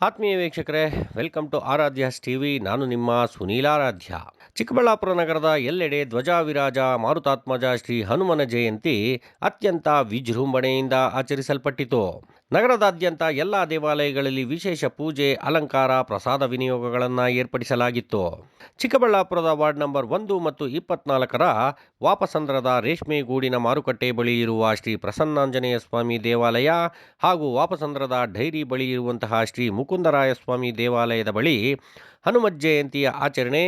ಆತ್ಮೀಯ ವೀಕ್ಷಕರೇ, welcome to ಆರಾಧ್ಯಾಸ್ TV. ನಾನು ನಿಮ್ಮ ಸುನೀಲ್ ಆರಾಧ್ಯ. ಚಿಕ್ಕಬಳ್ಳಾಪುರ ನಗರದ ಎಲ್ಲೆಡೆ ಧ್ವಜಾವಿರಾಜ ಮಾರುತಾತ್ಮಜ ಶ್ರೀ ಹನುಮನ ಜಯಂತಿ ಅತ್ಯಂತ ವಿಜೃಂಭಣೆಯಿಂದ ಆಚರಿಸಲ್ಪಟ್ಟಿತು. ನಗರದಾದ್ಯಂತ ಎಲ್ಲ ದೇವಾಲಯಗಳಲ್ಲಿ ವಿಶೇಷ ಪೂಜೆ, ಅಲಂಕಾರ, ಪ್ರಸಾದ ವಿನಿಯೋಗಗಳನ್ನು ಏರ್ಪಡಿಸಲಾಗಿತ್ತು. ಚಿಕ್ಕಬಳ್ಳಾಪುರದ ವಾರ್ಡ್ ನಂಬರ್ 1 ಮತ್ತು 24ರ ವಾಪಸಂದ್ರದ ರೇಷ್ಮೆ ಗೂಡಿನ ಮಾರುಕಟ್ಟೆ ಬಳಿ ಇರುವ ಶ್ರೀ ಪ್ರಸನ್ನಾಂಜನೇಯ ಸ್ವಾಮಿ ದೇವಾಲಯ ಹಾಗೂ ವಾಪಸಂದ್ರದ ಡೈರಿ ಬಳಿ ಇರುವಂತಹ ಶ್ರೀ ಮುಕುಂದರಾಯ ಸ್ವಾಮಿ ದೇವಾಲಯದ ಬಳಿ ಹನುಮತ್ ಜಯಂತಿಯ ಆಚರಣೆ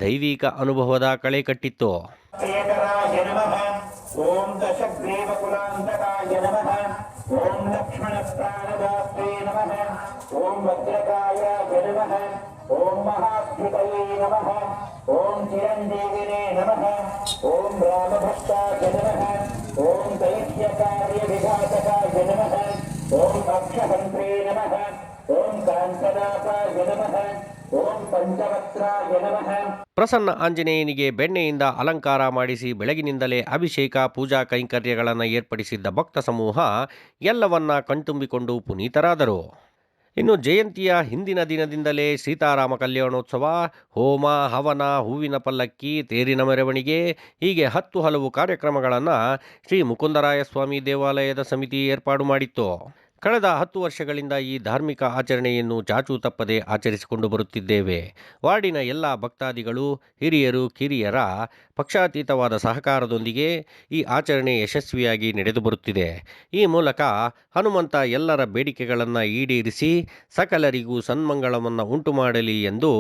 ದೈವಿಕ ಅನುಭವದ ಕಳೆ ಕಟ್ಟಿತ್ತು. ಓಂ ದಶಗ್ರೀವಕುಲಾಂತಕಾಯ ನಮಃ. ಓಂ ಲಕ್ಷ್ಮಣ ಪ್ರಾಣದಾತ್ರೇ ನಮಃ. ಓಂ ವಜ್ರಕಾಯಾಯ ನಮಃ. ಓಂ ಮಹಾಭ್ಯುತಯೇ ನಮಃ. ಓಂ ಚಿರಂಜೀವಿನೇ ನಮಃ. ಓಂ ರಾಮಭಕ್ತಾಯ ನಮಃ. ಓಂ ದೈತ್ಯಕಾರ್ಯ ವಿಘಾತಕಾಯ ನಮಃ. ಓಂ ಅಕ್ಷಹಂತ್ರೇ ನಮಃ. ಓಂ ಕಾಂತನಾಥಾಯ ನಮಃ. ಓಂ ಪಂಚವಕ್ತ್ರಾಯ ನಮಃ. ಪ್ರಸನ್ನ ಆಂಜನೇಯನಿಗೆ ಬೆಣ್ಣೆಯಿಂದ ಅಲಂಕಾರ ಮಾಡಿಸಿ ಬೆಳಗಿನಿಂದಲೇ ಅಭಿಷೇಕ, ಪೂಜಾ ಕೈಂಕರ್ಯಗಳನ್ನು ಏರ್ಪಡಿಸಿದ್ದ ಭಕ್ತ ಸಮೂಹ ಎಲ್ಲವನ್ನ ಕಣ್ತುಂಬಿಕೊಂಡು ಪುನೀತರಾದರು. ಇನ್ನು ಜಯಂತಿಯ ಹಿಂದಿನ ದಿನದಿಂದಲೇ ಸೀತಾರಾಮ ಕಲ್ಯಾಣೋತ್ಸವ, ಹೋಮ, ಹವನ, ಹೂವಿನ ಪಲ್ಲಕ್ಕಿ, ತೇರಿನ ಮೆರವಣಿಗೆ ಹೀಗೆ 10 ಹಲವು ಕಾರ್ಯಕ್ರಮಗಳನ್ನು ಶ್ರೀ ಮುಕುಂದರಾಯ ಸ್ವಾಮಿ ದೇವಾಲಯದ ಸಮಿತಿ ಏರ್ಪಾಡು ಮಾಡಿತ್ತು. ಕಳೆದ 10 ವರ್ಷಗಳಿಂದ ಈ ಧಾರ್ಮಿಕ ಆಚರಣೆಯನ್ನು ಚಾಚೂ ತಪ್ಪದೆ ಆಚರಿಸಿಕೊಂಡು ಬರುತ್ತಿದ್ದೇವೆ. ವಾರ್ಡಿನ ಎಲ್ಲ ಭಕ್ತಾದಿಗಳು, ಹಿರಿಯರು, ಕಿರಿಯರ ಪಕ್ಷಾತೀತವಾದ ಸಹಕಾರದೊಂದಿಗೆ ಈ ಆಚರಣೆ ಯಶಸ್ವಿಯಾಗಿ ನಡೆದು ಬರುತ್ತಿದೆ. ಈ ಮೂಲಕ ಹನುಮಂತ ಎಲ್ಲರ ಬೇಡಿಕೆಗಳನ್ನು ಈಡೇರಿಸಿ ಸಕಲರಿಗೂ ಸನ್ಮಂಗಳವನ್ನು ಉಂಟು ಮಾಡಲಿ ಎಂದು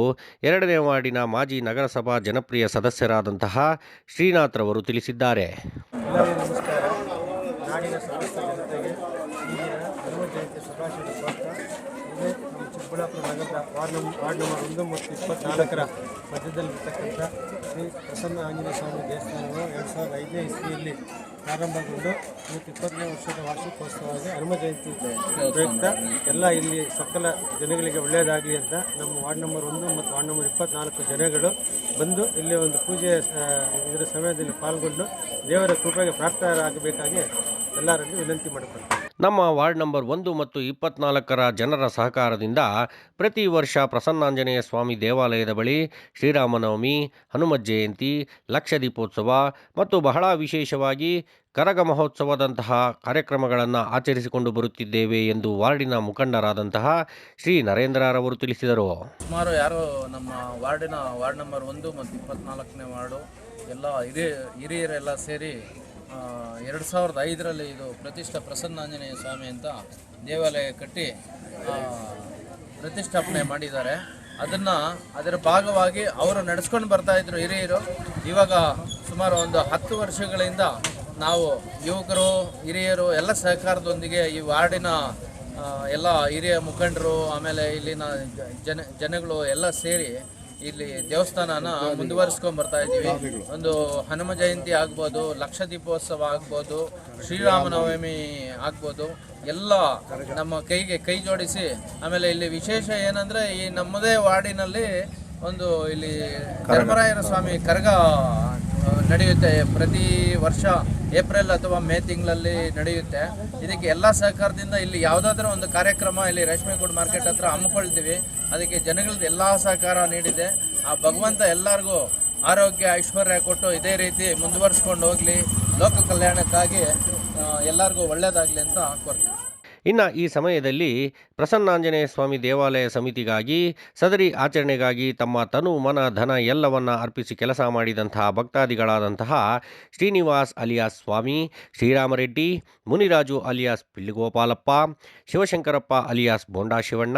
2ನೇ ವಾರ್ಡಿನ ಮಾಜಿ ನಗರಸಭಾ ಜನಪ್ರಿಯ ಸದಸ್ಯರಾದಂತಹ ಶ್ರೀನಾಥ್ರವರು ತಿಳಿಸಿದ್ದಾರೆ. ನಾಡಿನ ಸಮಸ್ತ ಜನತೆಗೆ ಇಂದಿನ ಹನುಮ ಜಯಂತಿ ಶುಭಾಶಯ ಕೋರ್ತಾ ಇದೇ ನಮ್ಮ ಚಿಕ್ಕಬಳ್ಳಾಪುರ ನಗರದ ವಾರ್ಡ್ ನಂಬರ್ 1 ಮತ್ತು 24ರ ಮಧ್ಯದಲ್ಲಿರ್ತಕ್ಕಂಥ ಶ್ರೀ ಪ್ರಸನ್ನ ಆಂಜನೇಯ ಸ್ವಾಮಿ ದೇವಸ್ಥಾನವು 2005ನೇ ಇಸ್ವಿಯಲ್ಲಿ ಪ್ರಾರಂಭಗೊಂಡು ಇವತ್ತು 20ನೇ ವರ್ಷದ ವಾರ್ಷಿಕೋತ್ಸವವಾಗಿ ಹನುಮ ಜಯಂತಿ ಪ್ರಯುಕ್ತ ಎಲ್ಲ ಇಲ್ಲಿ ಸಕಲ ಜನಗಳಿಗೆ ಒಳ್ಳೆಯದಾಗಲಿ ಅಂತ ನಮ್ಮ ವಾರ್ಡ್ ನಂಬರ್ 1 ಮತ್ತು ವಾರ್ಡ್ ನಂಬರ್ 24 ಜನಗಳು ಬಂದು ಇಲ್ಲಿ ಒಂದು ಪೂಜೆ ಇದರ ಸಮಯದಲ್ಲಿ ಪಾಲ್ಗೊಂಡು ದೇವರ ಕೃಪೆಗೆ ಪ್ರಾಪ್ತರಾಗಬೇಕಾಗಿ ಎಲ್ಲರನ್ನು ವಿನಂತಿ ಮಾಡಿಕೊಳ್ತೀವಿ. ನಮ್ಮ ವಾರ್ಡ್ ನಂಬರ್ 1 ಮತ್ತು 24ರ ಜನರ ಸಹಕಾರದಿಂದ ಪ್ರತಿ ವರ್ಷ ಪ್ರಸನ್ನಾಂಜನೇಯ ಸ್ವಾಮಿ ದೇವಾಲಯದ ಬಳಿ ಶ್ರೀರಾಮನವಮಿ, ಹನುಮತ್ ಜಯಂತಿ, ಲಕ್ಷ ದೀಪೋತ್ಸವ ಮತ್ತು ಬಹಳ ವಿಶೇಷವಾಗಿ ಕರಗ ಮಹೋತ್ಸವದಂತಹ ಕಾರ್ಯಕ್ರಮಗಳನ್ನು ಆಚರಿಸಿಕೊಂಡು ಬರುತ್ತಿದ್ದೇವೆ ಎಂದು ವಾರ್ಡಿನ ಮುಖಂಡರಾದಂತಹ ಶ್ರೀ ನರೇಂದ್ರರವರು ತಿಳಿಸಿದರು. ಸುಮಾರು ನಮ್ಮ ವಾರ್ಡ್ ನಂಬರ್ 1 ಮತ್ತು 24ನೇ ವಾರ್ಡು ಎಲ್ಲ ಹಿರಿಯರೆಲ್ಲ ಸೇರಿ 2005ರಲ್ಲಿ ಇದು ಪ್ರತಿಷ್ಠಾ ಪ್ರಸನ್ನಾಂಜನೇಯ ಸ್ವಾಮಿ ಅಂತ ದೇವಾಲಯ ಕಟ್ಟಿ ಪ್ರತಿಷ್ಠಾಪನೆ ಮಾಡಿದ್ದಾರೆ. ಅದರ ಭಾಗವಾಗಿ ಅವರು ನಡೆಸ್ಕೊಂಡು ಬರ್ತಾಯಿದ್ರು ಹಿರಿಯರು. ಇವಾಗ ಸುಮಾರು ಒಂದು 10 ವರ್ಷಗಳಿಂದ ನಾವು ಯುವಕರು, ಹಿರಿಯರು ಎಲ್ಲ ಸಹಕಾರದೊಂದಿಗೆ ಈ ವಾರ್ಡಿನ ಎಲ್ಲ ಹಿರಿಯ ಮುಖಂಡರು, ಆಮೇಲೆ ಇಲ್ಲಿನ ಜನಗಳು ಎಲ್ಲ ಸೇರಿ ಇಲ್ಲಿ ದೇವಸ್ಥಾನನ ಮುಂದುವರಿಸ್ಕೊಂಡು ಬರ್ತಾ ಇದ್ದೀವಿ. ಒಂದು ಹನುಮ ಜಯಂತಿ ಆಗ್ಬೋದು, ಲಕ್ಷ ದೀಪೋತ್ಸವ ಆಗ್ಬೋದು, ಶ್ರೀರಾಮನವಮಿ ಆಗ್ಬೋದು, ಎಲ್ಲ ನಮ್ಮ ಕೈ ಜೋಡಿಸಿ. ಆಮೇಲೆ ಇಲ್ಲಿ ವಿಶೇಷ ಏನಂದರೆ ಈ ನಮ್ಮದೇ ವಾರ್ಡಿನಲ್ಲಿ ಒಂದು ಇಲ್ಲಿ ಧರ್ಮರಾಯರ ಸ್ವಾಮಿ ಕರಗ ನಡೆಯುತ್ತೆ. ಪ್ರತಿ ವರ್ಷ ಏಪ್ರಿಲ್ ಅಥವಾ ಮೇ ತಿಂಗಳಲ್ಲಿ ನಡೆಯುತ್ತೆ. ಇದಕ್ಕೆ ಎಲ್ಲ ಸಹಕಾರದಿಂದ ಇಲ್ಲಿ ಯಾವುದಾದ್ರೂ ಒಂದು ಕಾರ್ಯಕ್ರಮ ಇಲ್ಲಿ ರೇಷ್ಮೆಗೂಡು ಮಾರ್ಕೆಟ್ ಹತ್ರ ಹಮ್ಮಿಕೊಳ್ತೀವಿ. ಅದಕ್ಕೆ ಜನಗಳದ್ದು ಎಲ್ಲ ಸಹಕಾರ ನೀಡಿದೆ. ಆ ಭಗವಂತ ಎಲ್ಲರಿಗೂ ಆರೋಗ್ಯ, ಐಶ್ವರ್ಯ ಕೊಟ್ಟು ಇದೇ ರೀತಿ ಮುಂದುವರಿಸ್ಕೊಂಡು ಹೋಗಲಿ, ಲೋಕ ಕಲ್ಯಾಣಕ್ಕಾಗಿ ಎಲ್ಲರಿಗೂ ಒಳ್ಳೆಯದಾಗಲಿ ಅಂತ ಕೋರ್ತೀವಿ. ಇನ್ನು ಈ ಸಮಯದಲ್ಲಿ ಪ್ರಸನ್ನಾಂಜನೇಯ ಸ್ವಾಮಿ ದೇವಾಲಯ ಸಮಿತಿಗಾಗಿ ಸದರಿ ಆಚರಣೆಗಾಗಿ ತಮ್ಮ ತನು, ಮನ, ಧನ ಎಲ್ಲವನ್ನ ಅರ್ಪಿಸಿ ಕೆಲಸ ಮಾಡಿದಂತಹ ಭಕ್ತಾದಿಗಳಾದಂತಹ Srinivas alias Swamy, Sriramareddy, Muniraju alias Pilligopalappa, Shivashankarappa alias Bonda Shivanna,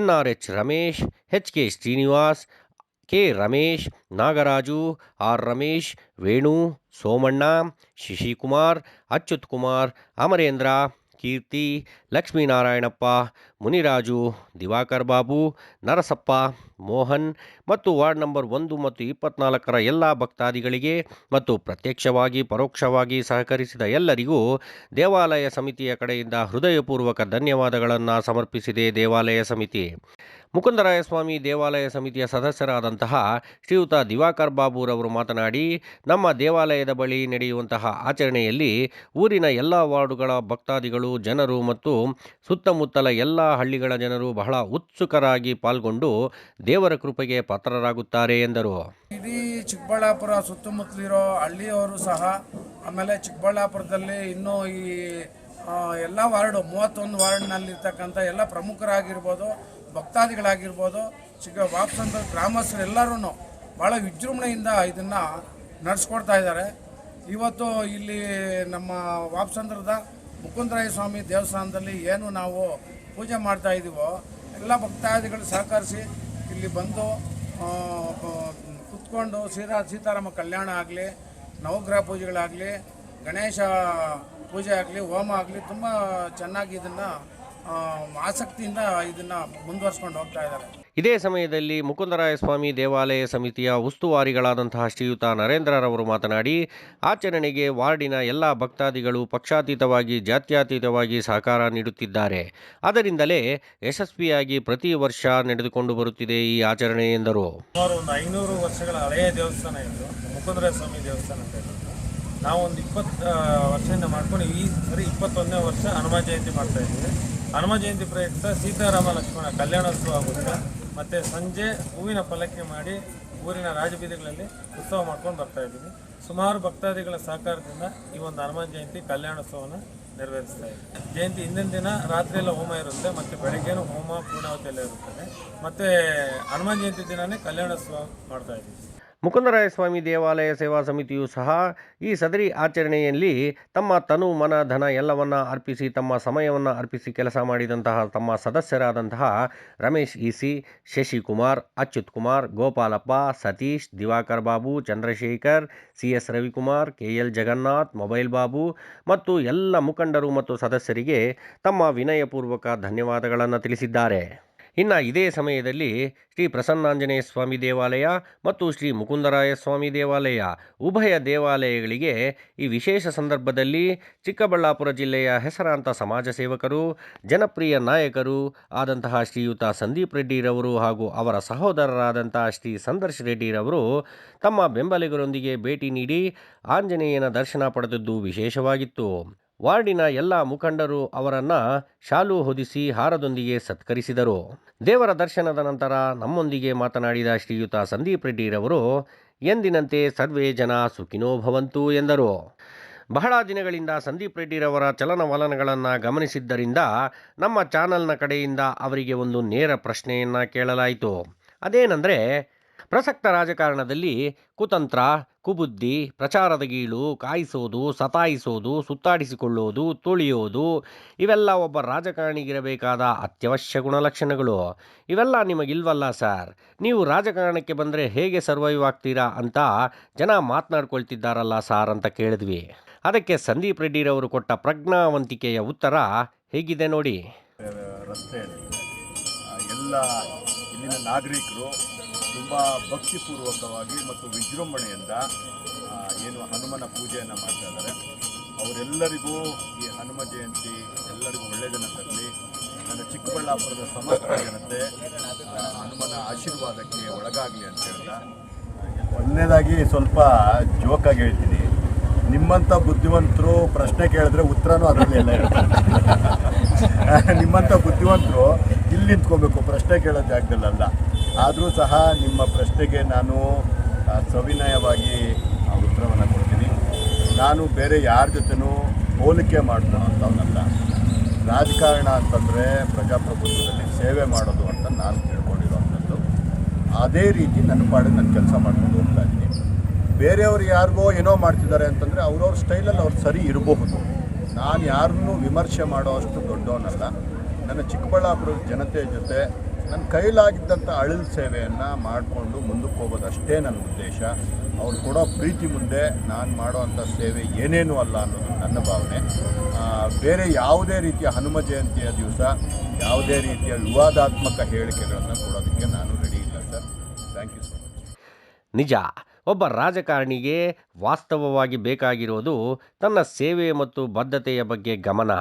NRH Ramesh, HK Srinivas, K Ramesh, Nagaraju, R Ramesh, Venu, Somanna, Shashikumar, Achyut Kumar, Amarendra, Keerthi, Lakshminarayanappa, Muniraju, Diwakar Babu, Narasappa, Mohan ಮತ್ತು ವಾರ್ಡ್ ನಂಬರ್ 1 ಮತ್ತು 24ರ ಎಲ್ಲ ಭಕ್ತಾದಿಗಳಿಗೆ ಮತ್ತು ಪ್ರತ್ಯಕ್ಷವಾಗಿ ಪರೋಕ್ಷವಾಗಿ ಸಹಕರಿಸಿದ ಎಲ್ಲರಿಗೂ ದೇವಾಲಯ ಸಮಿತಿಯ ಕಡೆಯಿಂದ ಹೃದಯಪೂರ್ವಕ ಧನ್ಯವಾದಗಳನ್ನು ಸಮರ್ಪಿಸಿದೆ ದೇವಾಲಯ ಸಮಿತಿ. ಮುಕುಂದರಾಯಸ್ವಾಮಿ ದೇವಾಲಯ ಸಮಿತಿಯ ಸದಸ್ಯರಾದಂತಹ ಶ್ರೀಯುತ ದಿವಾಕರ್ ಬಾಬುರವರು ಮಾತನಾಡಿ, ನಮ್ಮ ದೇವಾಲಯದ ಬಳಿ ನಡೆಯುವಂತಹ ಆಚರಣೆಯಲ್ಲಿ ಊರಿನ ಎಲ್ಲ ವಾರ್ಡುಗಳ ಭಕ್ತಾದಿಗಳು ಜನರು ಮತ್ತು ಸುತ್ತಮುತ್ತಲ ಎಲ್ಲ ಹಳ್ಳಿಗಳ ಜನರು ಬಹಳ ಉತ್ಸುಕರಾಗಿ ಪಾಲ್ಗೊಂಡು ದೇವರ ಕೃಪೆಗೆ ಪಾತ್ರರಾಗುತ್ತಾರೆ ಎಂದರು. ಇಡೀ ಚಿಕ್ಕಬಳ್ಳಾಪುರ ಸುತ್ತಮುತ್ತಲಿರೋ ಹಳ್ಳಿಯವರು ಸಹ, ಆಮೇಲೆ ಚಿಕ್ಕಬಳ್ಳಾಪುರದಲ್ಲಿ ಇನ್ನೂ ಈ ಎಲ್ಲ ವಾರ್ಡು 31 ವಾರ್ಡ್ನಲ್ಲಿರ್ತಕ್ಕಂಥ ಎಲ್ಲ ಪ್ರಮುಖರಾಗಿರ್ಬೋದು, ಭಕ್ತಾದಿಗಳಾಗಿರ್ಬೋದು, ವಾಪ್ಸಂದ್ರ ಗ್ರಾಮಸ್ಥರು ಎಲ್ಲರೂ ಭಾಳ ವಿಜೃಂಭಣೆಯಿಂದ ಇದನ್ನು ನಡೆಸ್ಕೊಡ್ತಾ ಇದ್ದಾರೆ. ಇವತ್ತು ಇಲ್ಲಿ ನಮ್ಮ ವಾಪ್ಸಂದ್ರದ ಮುಕುಂದರಾಯ ಸ್ವಾಮಿ ದೇವಸ್ಥಾನದಲ್ಲಿ ಏನು ನಾವು ಪೂಜೆ ಮಾಡ್ತಾ ಇದ್ದೀವೋ ಎಲ್ಲ ಭಕ್ತಾದಿಗಳು ಸಹಕರಿಸಿ ಇಲ್ಲಿ ಬಂದು ಕುತ್ಕೊಂಡು ಸೀತಾರಾಮ ಕಲ್ಯಾಣ ಆಗಲಿ, ನವಗ್ರಹ ಪೂಜೆಗಳಾಗಲಿ, ಗಣೇಶ ಪೂಜೆ ಆಗಲಿ, ಹೋಮ ಆಗಲಿ ತುಂಬ ಚೆನ್ನಾಗಿ ಇದನ್ನು ಆಸಕ್ತಿಯಿಂದ ಇದನ್ನು ಮುಂದುವರ್ಸ್ಕೊಂಡು ಹೋಗ್ತಾ ಇದ್ದಾರೆ. ಇದೇ ಸಮಯದಲ್ಲಿ ಮುಕುಂದರಾಯಸ್ವಾಮಿ ದೇವಾಲಯ ಸಮಿತಿಯ ಉಸ್ತುವಾರಿಗಳಾದಂತಹ ಶ್ರೀಯುತ ನರೇಂದ್ರರವರು ಮಾತನಾಡಿ, ಆಚರಣೆಗೆ ವಾರ್ಡಿನ ಎಲ್ಲ ಭಕ್ತಾದಿಗಳು ಪಕ್ಷಾತೀತವಾಗಿ ಜಾತ್ಯತೀತವಾಗಿ ಸಹಕಾರ ನೀಡುತ್ತಿದ್ದಾರೆ. ಅದರಿಂದಲೇ ಯಶಸ್ವಿಯಾಗಿ ಪ್ರತಿ ವರ್ಷ ನಡೆದುಕೊಂಡು ಬರುತ್ತಿದೆ ಈ ಆಚರಣೆ ಎಂದರು. ಸುಮಾರು ಒಂದು 500 ವರ್ಷಗಳ ಹಳೆಯ ದೇವಸ್ಥಾನ ಇದು ಮುಕುಂದರಾಯಸ್ವಾಮಿ ದೇವಸ್ಥಾನ ಅಂತ ಹೇಳಿದ್ರು. ನಾವು ಒಂದು 20 ವರ್ಷದಿಂದ ಮಾಡ್ಕೊಂಡು ಈ ಸರಿ 21ನೇ ವರ್ಷ ಹನುಮ ಜಯಂತಿ ಮಾಡ್ತಾ ಇದ್ದೀವಿ. ಹನುಮ ಜಯಂತಿ ಪ್ರಯುಕ್ತ ಸೀತಾರಾಮ ಲಕ್ಷ್ಮಣ ಕಲ್ಯಾಣೋತ್ಸವ ಆಗುತ್ತೆ. ಮತ್ತು ಸಂಜೆ ಹೂವಿನ ಪಲ್ಲಕ್ಕಿ ಮಾಡಿ ಊರಿನ ರಾಜಬೀದಿಗಳಲ್ಲಿ ಉತ್ಸವ ಮಾಡ್ಕೊಂಡು ಬರ್ತಾ ಇದ್ದೀವಿ. ಸುಮಾರು ಭಕ್ತಾದಿಗಳ ಸಹಕಾರದಿಂದ ಈ ಒಂದು ಹನುಮ ಜಯಂತಿ ಕಲ್ಯಾಣೋತ್ಸವನ ನೆರವೇರಿಸ್ತಾ ಇದ್ದೀವಿ. ಜಯಂತಿ ಹಿಂದಿನ ದಿನ ರಾತ್ರಿಯೆಲ್ಲ ಹೋಮ ಇರುತ್ತೆ, ಮತ್ತು ಬೆಳಗ್ಗೆನೂ ಹೋಮ ಪೂರ್ಣಾವತಿ ಎಲ್ಲ ಇರುತ್ತದೆ. ಮತ್ತು ಹನುಮ ಜಯಂತಿ ದಿನವೇ ಕಲ್ಯಾಣೋತ್ಸವ ಮಾಡ್ತಾ ಇದ್ದೀವಿ. ಮುಕುಂದರಾಯಸ್ವಾಮಿ ದೇವಾಲಯ ಸೇವಾ ಸಮಿತಿಯು ಸಹ ಈ ಸದರಿ ಆಚರಣೆಯಲ್ಲಿ ತಮ್ಮ ತನು ಮನ ಧನ ಎಲ್ಲವನ್ನ ಅರ್ಪಿಸಿ ತಮ್ಮ ಸಮಯವನ್ನು ಅರ್ಪಿಸಿ ಕೆಲಸ ಮಾಡಿದಂತಹ ತಮ್ಮ ಸದಸ್ಯರಾದಂತಹ Ramesh EC, Shashikumar, Achyut Kumar, Gopalappa, Satish, Diwakar Babu, Chandrashekar, CS Ravikumar, KL Jagannath, mobile Babu ಮತ್ತು ಎಲ್ಲ ಮುಖಂಡರು ಮತ್ತು ಸದಸ್ಯರಿಗೆ ತಮ್ಮ ವಿನಯಪೂರ್ವಕ ಧನ್ಯವಾದಗಳನ್ನು ತಿಳಿಸಿದ್ದಾರೆ. ಇನ್ನು ಇದೇ ಸಮಯದಲ್ಲಿ ಶ್ರೀ ಪ್ರಸನ್ನಾಂಜನೇಯ ಸ್ವಾಮಿ ದೇವಾಲಯ ಮತ್ತು ಶ್ರೀ ಮುಕುಂದರಾಯ ಸ್ವಾಮಿ ದೇವಾಲಯ ಉಭಯ ದೇವಾಲಯಗಳಿಗೆ ಈ ವಿಶೇಷ ಸಂದರ್ಭದಲ್ಲಿ ಚಿಕ್ಕಬಳ್ಳಾಪುರ ಜಿಲ್ಲೆಯ ಹೆಸರಾಂತ ಸಮಾಜ ಸೇವಕರು, ಜನಪ್ರಿಯ ನಾಯಕರು ಆದಂತಹ ಶ್ರೀಯುತ ಸಂದೀಪ್ ರೆಡ್ಡಿರವರು ಹಾಗೂ ಅವರ ಸಹೋದರರಾದಂತಹ ಶ್ರೀ ಸಂದರ್ಶ್ ರೆಡ್ಡಿರವರು ತಮ್ಮ ಬೆಂಬಲಿಗರೊಂದಿಗೆ ಭೇಟಿ ನೀಡಿ ಆಂಜನೇಯನ ದರ್ಶನ ಪಡೆದದ್ದು ವಿಶೇಷವಾಗಿತ್ತು. ವಾರ್ಡಿನ ಎಲ್ಲ ಮುಖಂಡರು ಅವರನ್ನು ಶಾಲು ಹೊದಿಸಿ ಹಾರದೊಂದಿಗೆ ಸತ್ಕರಿಸಿದರು. ದೇವರ ದರ್ಶನದ ನಂತರ ನಮ್ಮೊಂದಿಗೆ ಮಾತನಾಡಿದ ಶ್ರೀಯುತ ಸಂದೀಪ್ ರೆಡ್ಡಿರವರು ಎಂದಿನಂತೆ ಸರ್ವೇ ಜನ ಸುಖಿನೋ ಭವಂತು ಎಂದರು. ಬಹಳ ದಿನಗಳಿಂದ ಸಂದೀಪ್ ರೆಡ್ಡಿರವರ ಚಲನವಲನಗಳನ್ನು ಗಮನಿಸಿದ್ದರಿಂದ ನಮ್ಮ ಚಾನಲ್ನ ಕಡೆಯಿಂದ ಅವರಿಗೆ ಒಂದು ನೇರ ಪ್ರಶ್ನೆಯನ್ನು ಕೇಳಲಾಯಿತು. ಅದೇನೆಂದರೆ, ಪ್ರಸಕ್ತ ರಾಜಕಾರಣದಲ್ಲಿ ಕುತಂತ್ರ, ಕುಬುದ್ಧಿ, ಪ್ರಚಾರದ ಗೀಳು, ಕಾಯಿಸೋದು, ಸತಾಯಿಸೋದು, ಸುತ್ತಾಡಿಸಿಕೊಳ್ಳೋದು, ತುಳಿಯೋದು ಇವೆಲ್ಲ ಒಬ್ಬ ರಾಜಕಾರಣಿಗಿರಬೇಕಾದ ಅತ್ಯವಶ್ಯ ಗುಣಲಕ್ಷಣಗಳು. ಇವೆಲ್ಲ ನಿಮಗಿಲ್ವಲ್ಲ ಸರ್, ನೀವು ರಾಜಕಾರಣಕ್ಕೆ ಬಂದರೆ ಹೇಗೆ ಸರ್ವೈವ್ ಆಗ್ತೀರಾ ಅಂತ ಜನ ಮಾತನಾಡ್ಕೊಳ್ತಿದ್ದಾರಲ್ಲ ಸಾರ್ ಅಂತ ಕೇಳಿದ್ವಿ. ಅದಕ್ಕೆ ಸಂದೀಪ್ ರೆಡ್ಡಿರವರು ಕೊಟ್ಟ ಪ್ರಜ್ಞಾವಂತಿಕೆಯ ಉತ್ತರ ಹೇಗಿದೆ ನೋಡಿ. ರಸ್ತೆಯಲ್ಲಿ ಎಲ್ಲ ಇಲ್ಲಿನ ನಾಗರಿಕರು ತುಂಬ ಭಕ್ತಿಪೂರ್ವಕವಾಗಿ ಮತ್ತು ವಿಜೃಂಭಣೆಯಿಂದ ಏನು ಹನುಮನ ಪೂಜೆಯನ್ನು ಮಾಡ್ತಾ ಇದ್ದಾರೆ. ಅವರೆಲ್ಲರಿಗೂ ಈ ಹನುಮ ಜಯಂತಿ ಎಲ್ಲರಿಗೂ ಒಳ್ಳೆಯದನ್ನು ತರಲಿ. ನನ್ನ ಚಿಕ್ಕಬಳ್ಳಾಪುರದ ಸಮಸ್ತ ಜನತೆ ಹನುಮನ ಆಶೀರ್ವಾದಕ್ಕೆ ಒಳಗಾಗಲಿ ಅಂತ ಹೇಳ್ತಾ, ಒಂದನೇದಾಗಿ ಸ್ವಲ್ಪ ಜೋಕಾಗಿ ಹೇಳ್ತೀನಿ, ನಿಮ್ಮಂಥ ಬುದ್ಧಿವಂತರು ಪ್ರಶ್ನೆ ಕೇಳಿದ್ರೆ ಉತ್ತರನೂ ಅದರಲ್ಲಿ ಎಲ್ಲ ಇರುತ್ತೆ. ನಿಮ್ಮಂಥ ಬುದ್ಧಿವಂತರು ಇಲ್ಲಿ ನಿಂತ್ಕೋಬೇಕು, ಪ್ರಶ್ನೆ ಕೇಳೋ ಜಾಗದಲ್ಲ. ಆದರೂ ಸಹ ನಿಮ್ಮ ಪ್ರಶ್ನೆಗೆ ನಾನು ಸವಿನಯವಾಗಿ ಉತ್ತರವನ್ನು ಕೊಡ್ತೀನಿ. ನಾನು ಬೇರೆ ಯಾರ ಜೊತೆನೂ ಹೋಲಿಕೆ ಮಾಡೋಂಥವನ್ನಲ್ಲ. ರಾಜಕಾರಣ ಅಂತಂದರೆ ಪ್ರಜಾಪ್ರಭುತ್ವದಲ್ಲಿ ಸೇವೆ ಮಾಡೋದು ಅಂತ ನಾನು ತಿಳ್ಕೊಂಡಿರೋವಂಥದ್ದು. ಅದೇ ರೀತಿ ನನ್ನ ಪಾಡಿಗೆ ನಾನು ಕೆಲಸ ಮಾಡ್ಕೊಂಡು ಹೋಗ್ತಾ ಇದ್ದೀನಿ. ಬೇರೆಯವ್ರು ಯಾರಿಗೋ ಏನೋ ಮಾಡ್ತಿದ್ದಾರೆ ಅಂತಂದರೆ ಅವ್ರವ್ರ ಸ್ಟೈಲಲ್ಲಿ ಅವ್ರು ಸರಿ ಇರಬಹುದು. ನಾನು ಯಾರನ್ನೂ ವಿಮರ್ಶೆ ಮಾಡೋ ಅಷ್ಟು ದೊಡ್ಡವನಲ್ಲ. ನನ್ನ ಚಿಕ್ಕಬಳ್ಳಾಪುರದ ಜನತೆ ಜೊತೆ ನನ್ನ ಕೈಲಾಗಿದ್ದಂಥ ಅಳಿಲ್ ಸೇವೆಯನ್ನು ಮಾಡಿಕೊಂಡು ಮುಂದಕ್ಕೆ ಹೋಗೋದಷ್ಟೇ ನನ್ನ ಉದ್ದೇಶ. ಅವ್ರು ಕೊಡೋ ಪ್ರೀತಿ ಮುಂದೆ ನಾನು ಮಾಡೋವಂಥ ಸೇವೆ ಏನೇನೂ ಅಲ್ಲ ಅನ್ನೋದು ನನ್ನ ಭಾವನೆ. ಬೇರೆ ಯಾವುದೇ ರೀತಿಯ ಹನುಮ ಜಯಂತಿಯ ದಿವಸ ಯಾವುದೇ ರೀತಿಯ ವಿವಾದಾತ್ಮಕ ಹೇಳಿಕೆಗಳನ್ನು ಕೊಡೋದಕ್ಕೆ ನಾನು ರೆಡಿ ಇಲ್ಲ ಸರ್. Thank you. ನಿಜ, ಒಬ್ಬ ರಾಜಕಾರಣಿಗೆ ವಾಸ್ತವವಾಗಿ ಬೇಕಾಗಿರೋದು ತನ್ನ ಸೇವೆ ಮತ್ತು ಬದ್ಧತೆಯ ಬಗ್ಗೆ ಗಮನ.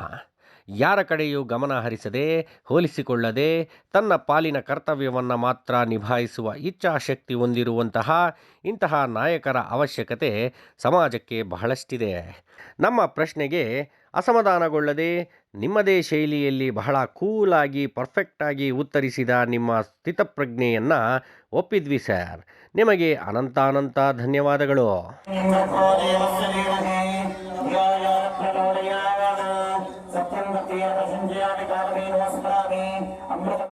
ಯಾರ ಕಡೆಯೂ ಗಮನ ಹರಿಸದೆ, ಹೋಲಿಸಿಕೊಳ್ಳದೆ, ತನ್ನ ಪಾಲಿನ ಕರ್ತವ್ಯವನ್ನು ಮಾತ್ರ ನಿಭಾಯಿಸುವ ಇಚ್ಛಾಶಕ್ತಿ ಇಂತಹ ನಾಯಕರ ಅವಶ್ಯಕತೆ ಸಮಾಜಕ್ಕೆ ಬಹಳಷ್ಟಿದೆ. ನಮ್ಮ ಪ್ರಶ್ನೆಗೆ ಅಸಮಾಧಾನಗೊಳ್ಳದೆ ನಿಮ್ಮದೇ ಶೈಲಿಯಲ್ಲಿ ಬಹಳ ಕೂಲಾಗಿ ಪರ್ಫೆಕ್ಟಾಗಿ ಉತ್ತರಿಸಿದ ನಿಮ್ಮ ಸ್ಥಿತಪ್ರಜ್ಞೆಯನ್ನು ಒಪ್ಪಿದ್ವಿ ಸರ್. ನಿಮಗೆ ಅನಂತ ಧನ್ಯವಾದಗಳು.